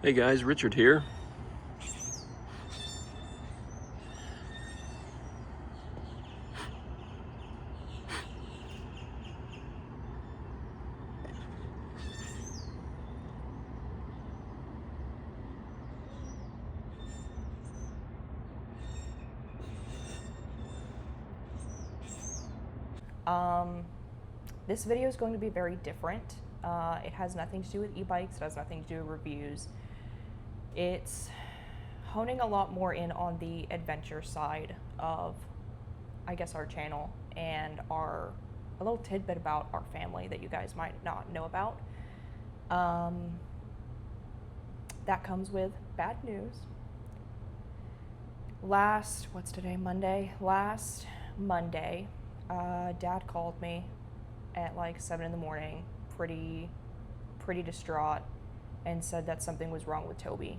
Hey guys, Richard here. This video is going to be very different. It has nothing to do with e-bikes, it has nothing to do with reviews. It's honing a lot more in on the adventure side of, I guess, our channel and a little tidbit about our family that you guys might not know about. That comes with bad news. What's today, Monday? Last Monday, Dad called me at like 7 in the morning, pretty distraught, and said that something was wrong with Toby.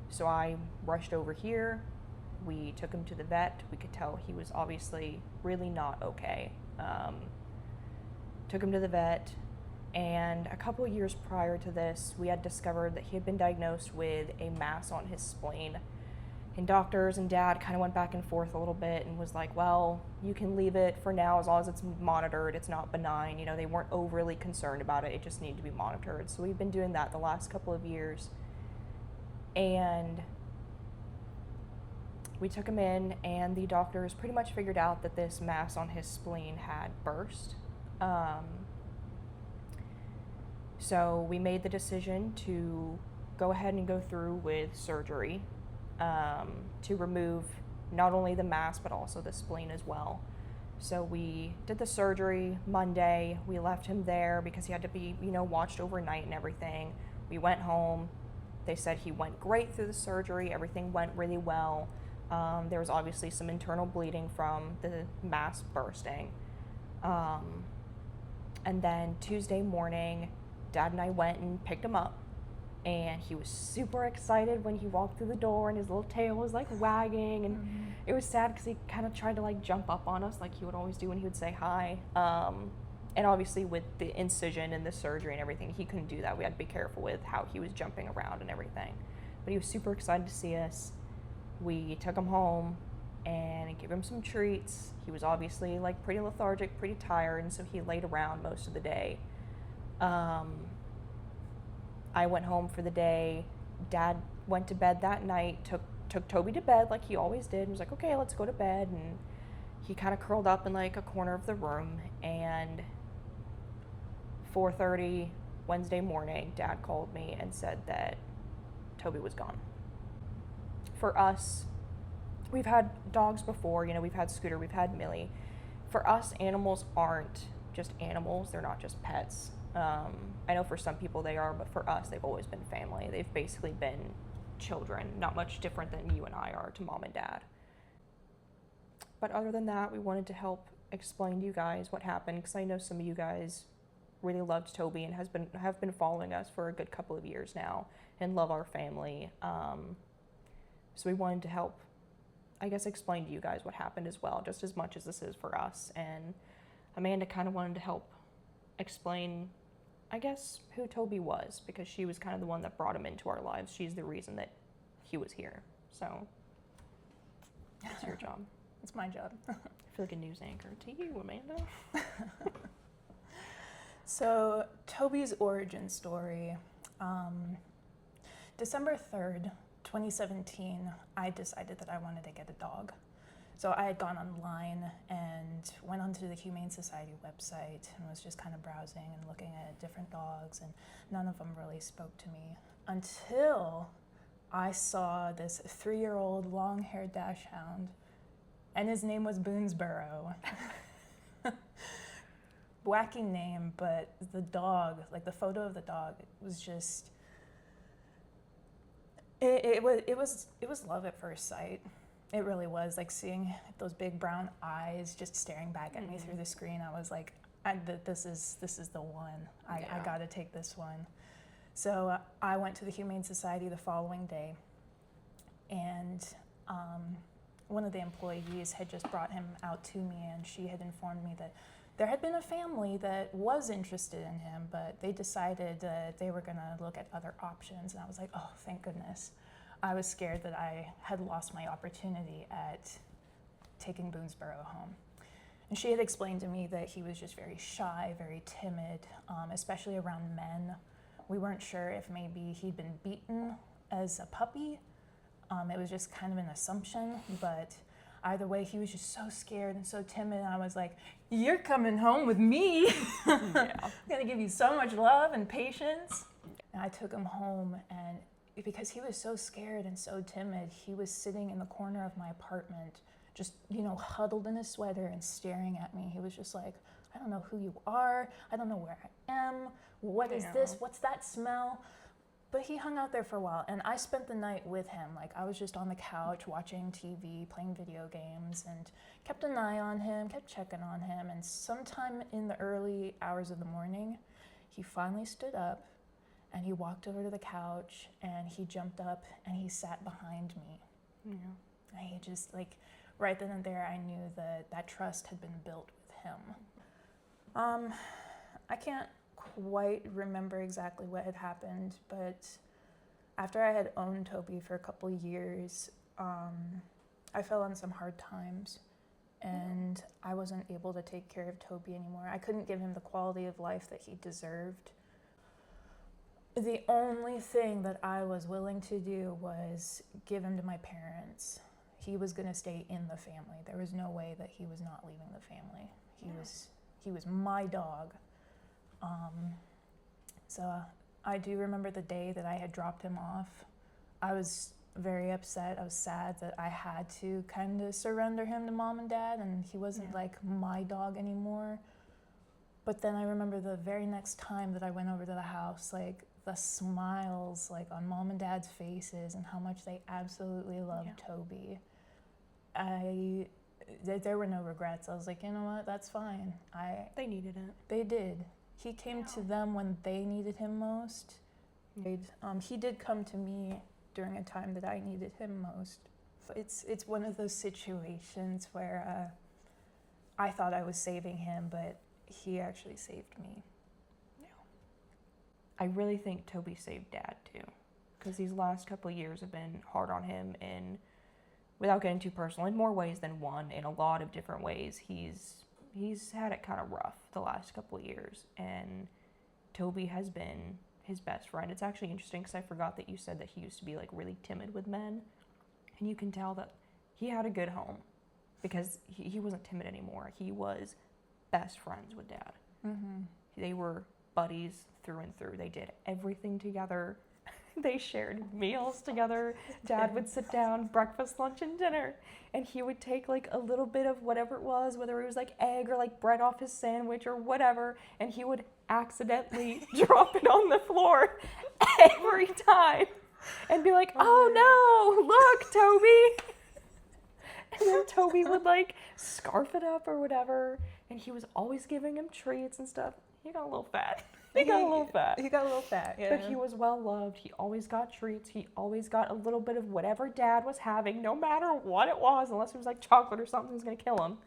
So I rushed over here. We took him to the vet. We could tell he was obviously really not okay. Took him to the vet, and a couple of years prior to this, we had discovered that he had been diagnosed with a mass on his spleen. And doctors and Dad kind of went back and forth a little bit and was like, well, you can leave it for now as long as it's monitored. It's not benign. You know, they weren't overly concerned about it. It just needed to be monitored. So we've been doing that the last couple of years. And we took him in, and the doctors pretty much figured out that this mass on his spleen had burst. So we made the decision to go ahead and go through with surgery to remove not only the mass but also the spleen as well. So we did the surgery Monday. We left him there because he had to be, watched overnight and everything. We went home. They said he went great through the surgery. Everything went really well. There was obviously some internal bleeding from the mass bursting. And then Tuesday morning, Dad and I went and picked him up. And he was super excited when he walked through the door, and his little tail was like wagging, and it was sad because he kind of tried to like jump up on us like he would always do when he would say hi. And obviously with the incision and the surgery and everything, he couldn't do that. We had to be careful with how he was jumping around and everything. But he was super excited to see us. We took him home and gave him some treats. He was obviously like pretty lethargic, pretty tired, and so he laid around most of the day. I went home for the day. Dad went to bed that night, took Toby to bed like he always did, and was like, okay, let's go to bed. And he kind of curled up in like a corner of the room. And 4:30 Wednesday morning, Dad called me and said that Toby was gone. For us, we've had dogs before, we've had Scooter, we've had Millie. For us, animals aren't just animals, they're not just pets. I know for some people they are, but for us, they've always been family. They've basically been children, not much different than you and I are to Mom and Dad. But other than that, we wanted to help explain to you guys what happened, because I know some of you guys really loved Toby and have been following us for a good couple of years now and love our family. So we wanted to help, I guess, explain to you guys what happened as well, just as much as this is for us. And Amanda kind of wanted to help explain, I guess, who Toby was, because she was kind of the one that brought him into our lives. She's the reason that he was here. So it's your job. It's my job. I feel like a news anchor to you, Amanda. So Toby's origin story. December 3rd, 2017, I decided that I wanted to get a dog. So I had gone online and went onto the Humane Society website and was just kind of browsing and looking at different dogs, and none of them really spoke to me until I saw this 3-year-old long-haired dachshund, and his name was Boonesborough. Wacky name, but the dog, like the photo of the dog, it was just, it was love at first sight. It really was, like seeing those big brown eyes just staring back at me through the screen. I was like, this is the one. I got to take this one. So I went to the Humane Society the following day, and one of the employees had just brought him out to me, and she had informed me that there had been a family that was interested in him, but they decided that they were going to look at other options. And I was like, oh, thank goodness. I was scared that I had lost my opportunity at taking Boonesboro home. And she had explained to me that he was just very shy, very timid, especially around men. We weren't sure if maybe he'd been beaten as a puppy. It was just kind of an assumption, but either way, he was just so scared and so timid. And I was like, you're coming home with me. I'm gonna give you so much love and patience. And I took him home, and because he was so scared and so timid, he was sitting in the corner of my apartment, just, huddled in a sweater and staring at me. He was just like, I don't know who you are. I don't know where I am. What is this? What's that smell? But he hung out there for a while, and I spent the night with him. Like, I was just on the couch watching TV, playing video games, and kept an eye on him, kept checking on him. And sometime in the early hours of the morning, he finally stood up, and he walked over to the couch, and he jumped up, and he sat behind me. And he just, right then and there, I knew that trust had been built with him. I can't quite remember exactly what had happened, but after I had owned Toby for a couple years, I fell on some hard times, and I wasn't able to take care of Toby anymore. I couldn't give him the quality of life that he deserved. The only thing that I was willing to do was give him to my parents. He was going to stay in the family. There was no way that he was not leaving the family. He was my dog. So I do remember the day that I had dropped him off. I was very upset. I was sad that I had to kind of surrender him to mom and dad, and he wasn't like my dog anymore. But then I remember the very next time that I went over to the house, like the smiles like on mom and dad's faces and how much they absolutely loved Toby. There were no regrets. I was like, you know what, that's fine. They needed it. They did. He came to them when they needed him most. He did come to me during a time that I needed him most. It's one of those situations where I thought I was saving him, but he actually saved me. Yeah. I really think Toby saved Dad too, because these last couple of years have been hard on him, and without getting too personal, in more ways than one, in a lot of different ways, he's had it kind of rough the last couple of years, and Toby has been his best friend. It's actually interesting because I forgot that you said that he used to be like really timid with men, and you can tell that he had a good home because he wasn't timid anymore. He was best friends with Dad. Mm-hmm. They were buddies through and through. They did everything together. They shared meals together. Dad would sit down, breakfast, lunch, and dinner, and he would take like a little bit of whatever it was, whether it was like egg or like bread off his sandwich or whatever, and he would accidentally drop it on the floor every time and be like, oh no, look, Toby. And then Toby would like scarf it up or whatever, and he was always giving him treats and stuff. He got a little fat. He got a little fat, yeah. But he was well loved. He always got treats. He always got a little bit of whatever Dad was having, no matter what it was, unless it was like chocolate or something that was going to kill him.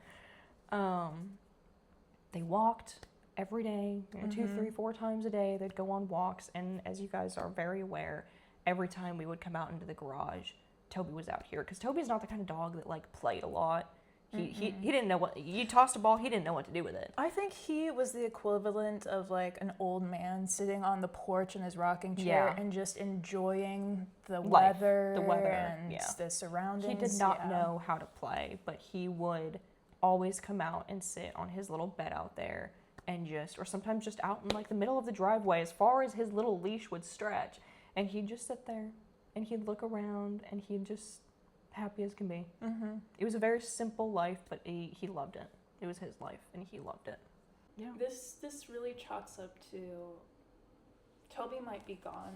They walked every day, 2, 3, 4 times a day. They'd go on walks, and as you guys are very aware, every time we would come out into the garage, Toby was out here, because Toby's not the kind of dog that like played a lot. He didn't know what, you tossed a ball, he didn't know what to do with it. I think he was the equivalent of like an old man sitting on the porch in his rocking chair and just enjoying the weather and the surroundings. He did not know how to play, but he would always come out and sit on his little bed out there and or sometimes just out in like the middle of the driveway as far as his little leash would stretch, and he'd just sit there and he'd look around and he'd just happy as can be. Mm-hmm. It was a very simple life, but he loved it. It was his life, and he loved it. Yeah. This really chalks up to Toby might be gone,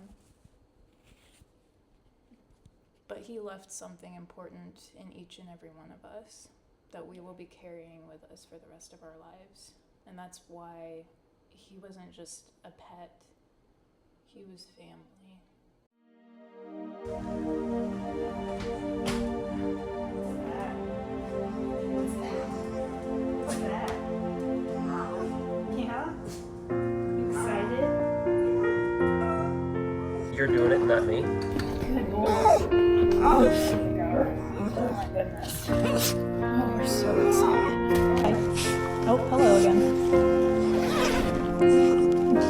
but he left something important in each and every one of us that we will be carrying with us for the rest of our lives. And that's why he wasn't just a pet. He was family. at me. Good boy. Oh, there you go. Oh my goodness. Oh, we're so excited. Oh, hello again.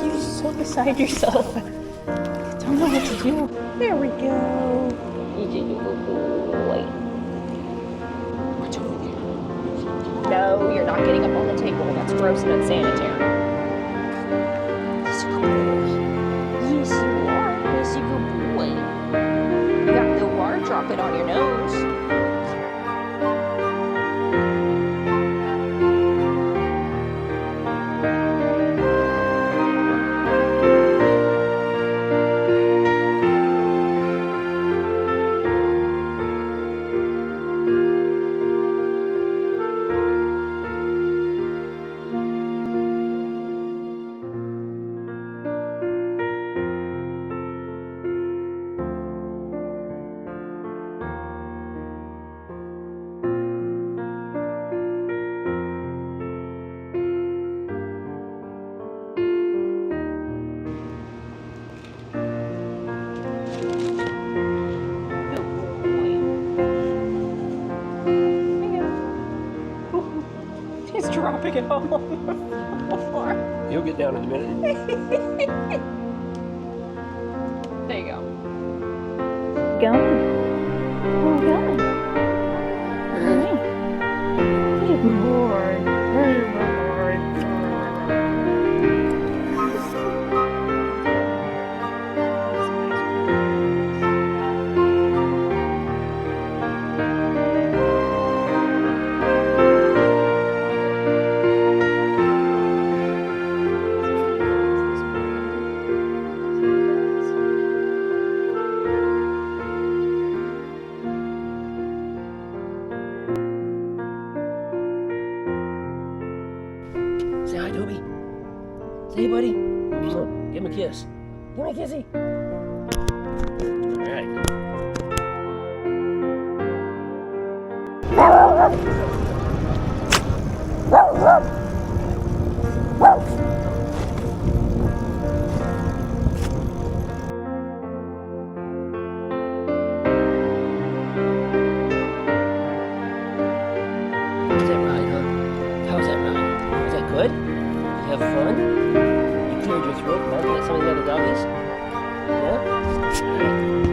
You're so beside yourself. Don't know what to do. There we go. No, you're not getting up on the table. That's gross and unsanitary. He's a good boy. Yes, you are. He's a good boy. You got the water dropping on your nose. He's dropping it all on the floor. He'll get down in a minute. There you go. Going. Oh, going. Good boy. Good boy. Say hi, Toby. Say hey, buddy. Give him a kiss. Give me a kissy. All right. How was that ride, huh? How was that ride? Was that good? Did you have fun? You cleared your throat, barking at some of the other doggies? Yeah? All right.